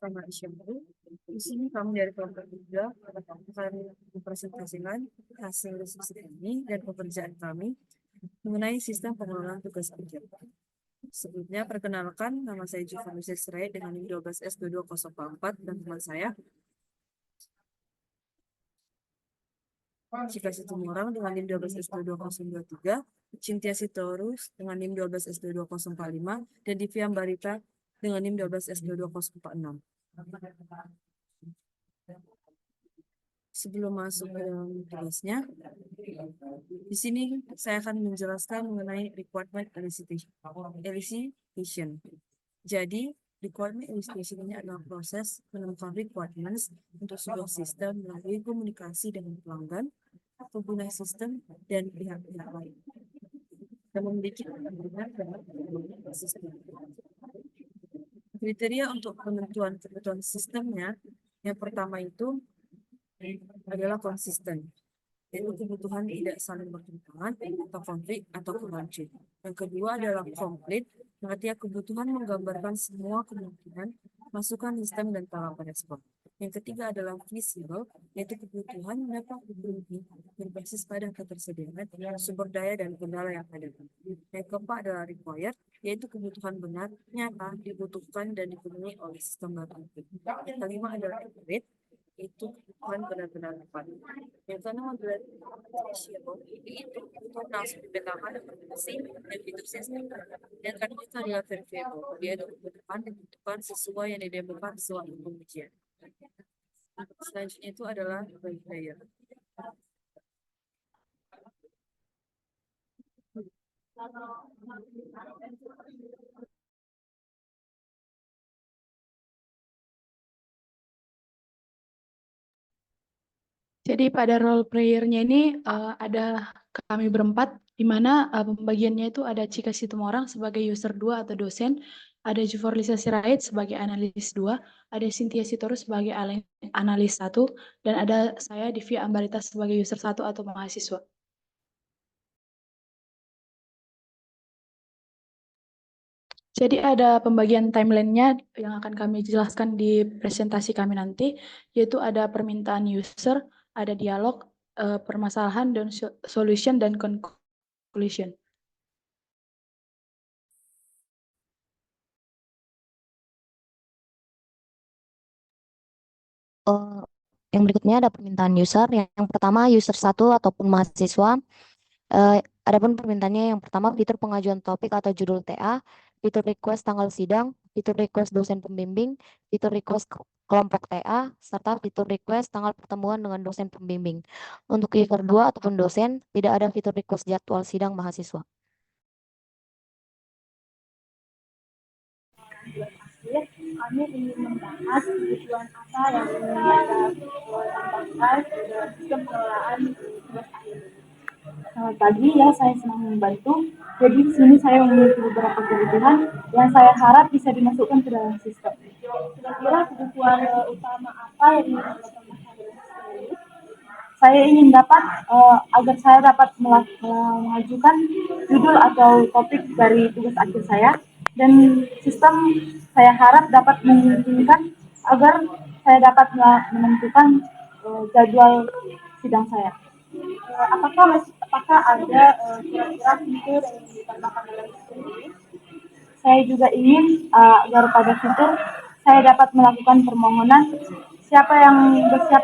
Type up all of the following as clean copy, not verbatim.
Selamat siang. Di sini kami dari kelompok 3 akan mempresentasikan hasil diskusi kami dan pekerjaan kami mengenai sistem pengelolaan tugas kerja. Sebelumnya, perkenalkan, nama saya Juvanusia Sirait dengan NIM 12S22044 dan teman saya Cika Situmorang dengan NIM 12S22023, Cynthia Sitorus dengan NIM 12S22045, dan Divya Barita dengan NIM 12S22046. Sebelum masuk ke dalam tugasnya, di sini saya akan menjelaskan mengenai requirement elicitation. Jadi, requirement elicitation ini adalah proses menemukan requirements untuk sebuah sistem melalui komunikasi dengan pelanggan, pengguna sistem, dan pihak-pihak lain yang memiliki kepentingan dalam sistem. Kriteria untuk penentuan kebutuhan sistemnya, yang pertama itu adalah konsisten, yaitu kebutuhan tidak saling bertentangan atau konflik atau kerancu. Yang kedua adalah komplit, artinya kebutuhan menggambarkan semua kemungkinan masukan sistem dan tahapan respon. Yang ketiga adalah visible, yaitu kebutuhan dapat dipenuhi berbasis pada ketersediaan sumber daya dan kendala yang ada. Yang keempat adalah required, yaitu kebutuhan benar, nyata, dibutuhkan dan dipenuhi oleh sistem data. Yang kelima adalah accurate, itu kebutuhan benar-benar tepat. Yang keenam adalah essential, itu kebutuhan langsung dipetakan dan fitur sistem. Yang keenam itu adalah verifiable, yaitu kebutuhan sesuai yang didemokan sesuai pengujian. Selanjutnya itu adalah verifier. Jadi pada role player-nya ini ada kami berempat, di mana pembagiannya itu ada Cika Situmorang sebagai user 2 atau dosen, ada Juvanusia Sirait sebagai analis 2, ada Cynthia Sitorus sebagai analis 1, dan ada saya Divya Ambarita sebagai user 1 atau mahasiswa. Jadi ada pembagian timeline-nya yang akan kami jelaskan di presentasi kami nanti, yaitu ada permintaan user, ada dialog, permasalahan, dan solution, dan conclusion. Yang berikutnya ada permintaan user. Yang pertama user 1 ataupun mahasiswa. Adapun permintaannya yang pertama fitur pengajuan topik atau judul TA, fitur request tanggal sidang, fitur request dosen pembimbing, fitur request kelompok TA, serta fitur request tanggal pertemuan dengan dosen pembimbing. Untuk user 2 ataupun dosen, tidak ada fitur request jadwal sidang mahasiswa. Kami ingin membahas kebutuhan apa yang ingin kita tambahkan dalam sistem pengelolaan tugas akhir. Selamat pagi, ya saya senang membantu. Jadi di sini saya memiliki beberapa kebutuhan yang saya harap bisa dimasukkan ke dalam sistem. Kira-kira kebutuhan utama apa yang ingin kita tambahkan dalam sistem ini? Saya ingin dapat agar saya dapat mengajukan judul atau topik dari tugas akhir saya, dan sistem saya harap dapat memungkinkan agar saya dapat menentukan jadwal sidang saya. Apakah ada kira-kira fitur yang ditambahkan dalam sistem ini? Saya juga ingin agar pada fitur saya dapat melakukan permohonan siapa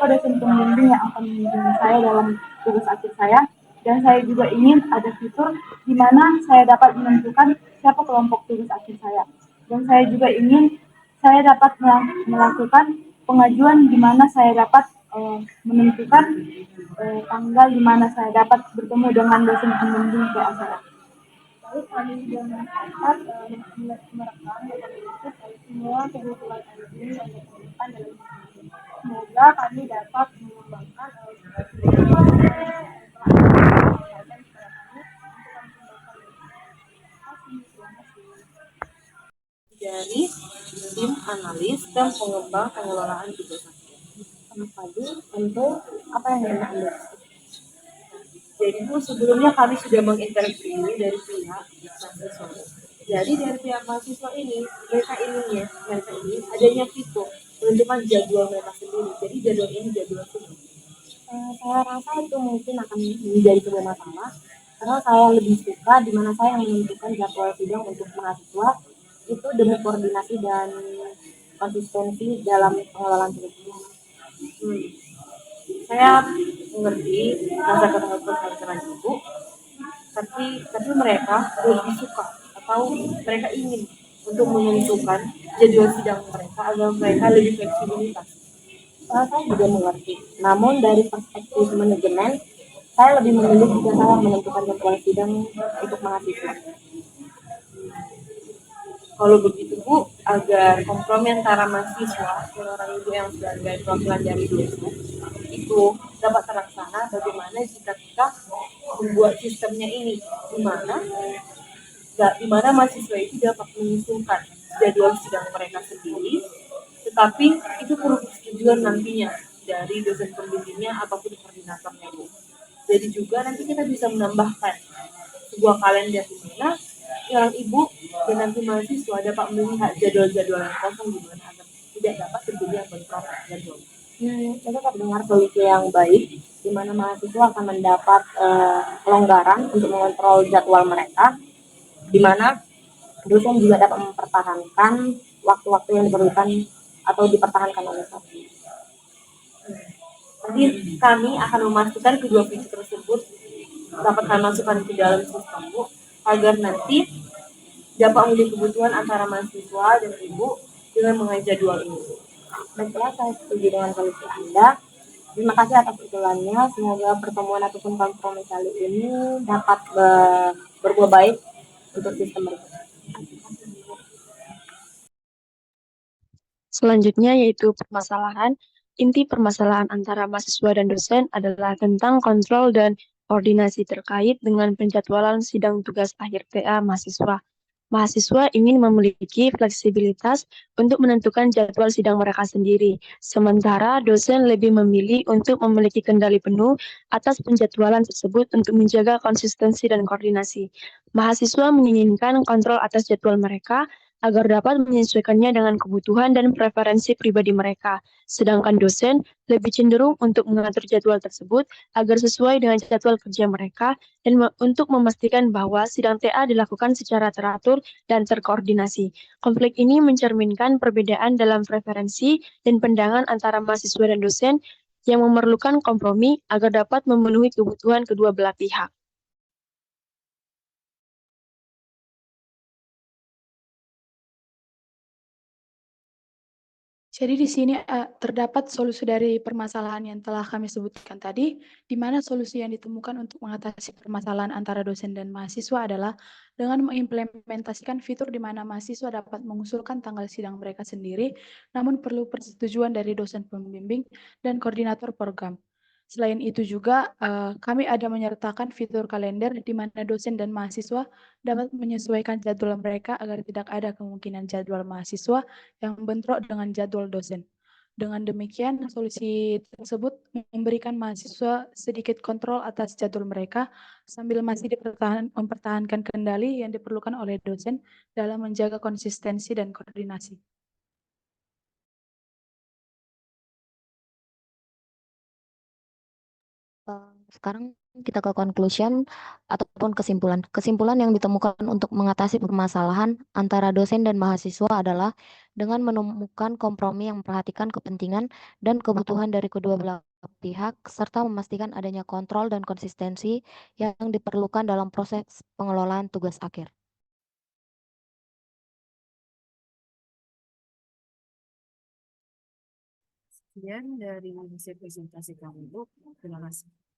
dosen pembimbing yang akan membimbing saya dalam tugas akhir saya, dan saya juga ingin ada fitur di mana saya dapat menentukan siapa kelompok tugas akhir saya, dan saya juga ingin saya dapat melakukan pengajuan di mana saya dapat menentukan tanggal di mana saya dapat bertemu dengan dosen pembimbing TA saya. Lalu kami juga mencatat merekam semua kebutuhan ini yang ditemukan dalam sistem. Semoga kami dapat mengembangkan Dari tim analis dan pengembang pengelolaan tugas akhir. Selamat pagi, tentu apa yang ingin Anda? Jadi sebelumnya kami sudah menginterview dari pihak mahasiswa. Jadi dari pihak mahasiswa ini, mereka ini adanya fitur menentukan jadwal mereka sendiri. Jadi jadwal ini jadwal itu. Saya rasa itu mungkin akan menjadi sebuah masalah karena saya lebih suka di mana saya yang menentukan jadwal sidang untuk mahasiswa itu demi koordinasi dan konsistensi dalam pengelolaan tugas. Saya mengerti rasa kekhawatiran ibu, tapi mereka lebih suka atau mereka ingin untuk menentukan jadwal sidang mereka agar mereka lebih fleksibilitas. Saya juga mengerti. Namun dari perspektif manajemen, saya lebih memilih jika saya menentukan jadwal sidang untuk mahasiswa. Kalau begitu Bu, agar kompromi antara mahasiswa dan orang ibu yang sebagai perwakilan dari dosen itu dapat terlaksana, bagaimana jika kita membuat sistemnya ini di mana mahasiswa itu dapat mengusulkan jadwal sidang mereka sendiri, tetapi itu perlu persetujuan nantinya dari dosen pembimbingnya ataupun koordinatornya Bu. Jadi juga nanti kita bisa menambahkan sebuah kalender di mana orang ibu dan nanti mahasiswa dapat melihat jadwal-jadwal yang kosong di mana agar tidak dapat terjadi yang bentrok jadwal. Itu terdengar solusi yang baik, di mana mahasiswa akan mendapat kelonggaran untuk mengontrol jadwal mereka, di mana dosen juga dapat mempertahankan waktu-waktu yang diperlukan atau dipertahankan oleh dosen. Nanti kami akan memastikan kedua fitur tersebut dapat kami masukkan ke dalam sistem Bu, agar nanti dapat memenuhi kebutuhan antara mahasiswa dan ibu dengan mengajar jadwal ini. Baiklah, saya setuju dengan solusi Anda. Terima kasih atas usulannya. Semoga pertemuan ataupun kompromi kali ini dapat berbuah baik untuk sistem berikutnya. Selanjutnya yaitu permasalahan. Inti permasalahan antara mahasiswa dan dosen adalah tentang kontrol dan koordinasi terkait dengan penjadwalan sidang tugas akhir TA mahasiswa. Mahasiswa ingin memiliki fleksibilitas untuk menentukan jadwal sidang mereka sendiri, sementara dosen lebih memilih untuk memiliki kendali penuh atas penjadwalan tersebut untuk menjaga konsistensi dan koordinasi. Mahasiswa menginginkan kontrol atas jadwal mereka agar dapat menyesuaikannya dengan kebutuhan dan preferensi pribadi mereka, sedangkan dosen lebih cenderung untuk mengatur jadwal tersebut agar sesuai dengan jadwal kerja mereka dan untuk memastikan bahwa sidang TA dilakukan secara teratur dan terkoordinasi. Konflik ini mencerminkan perbedaan dalam preferensi dan pandangan antara mahasiswa dan dosen yang memerlukan kompromi agar dapat memenuhi kebutuhan kedua belah pihak. Jadi di sini terdapat solusi dari permasalahan yang telah kami sebutkan tadi, di mana solusi yang ditemukan untuk mengatasi permasalahan antara dosen dan mahasiswa adalah dengan mengimplementasikan fitur di mana mahasiswa dapat mengusulkan tanggal sidang mereka sendiri, namun perlu persetujuan dari dosen pembimbing dan koordinator program. Selain itu juga, kami ada menyertakan fitur kalender di mana dosen dan mahasiswa dapat menyesuaikan jadwal mereka agar tidak ada kemungkinan jadwal mahasiswa yang bentrok dengan jadwal dosen. Dengan demikian, solusi tersebut memberikan mahasiswa sedikit kontrol atas jadwal mereka sambil masih mempertahankan kendali yang diperlukan oleh dosen dalam menjaga konsistensi dan koordinasi. Sekarang kita ke conclusion ataupun kesimpulan. Kesimpulan yang ditemukan untuk mengatasi permasalahan antara dosen dan mahasiswa adalah dengan menemukan kompromi yang memperhatikan kepentingan dan kebutuhan dari kedua belah pihak, serta memastikan adanya kontrol dan konsistensi yang diperlukan dalam proses pengelolaan tugas akhir. Sekian dari hasil presentasi kami Bu. Terima kasih.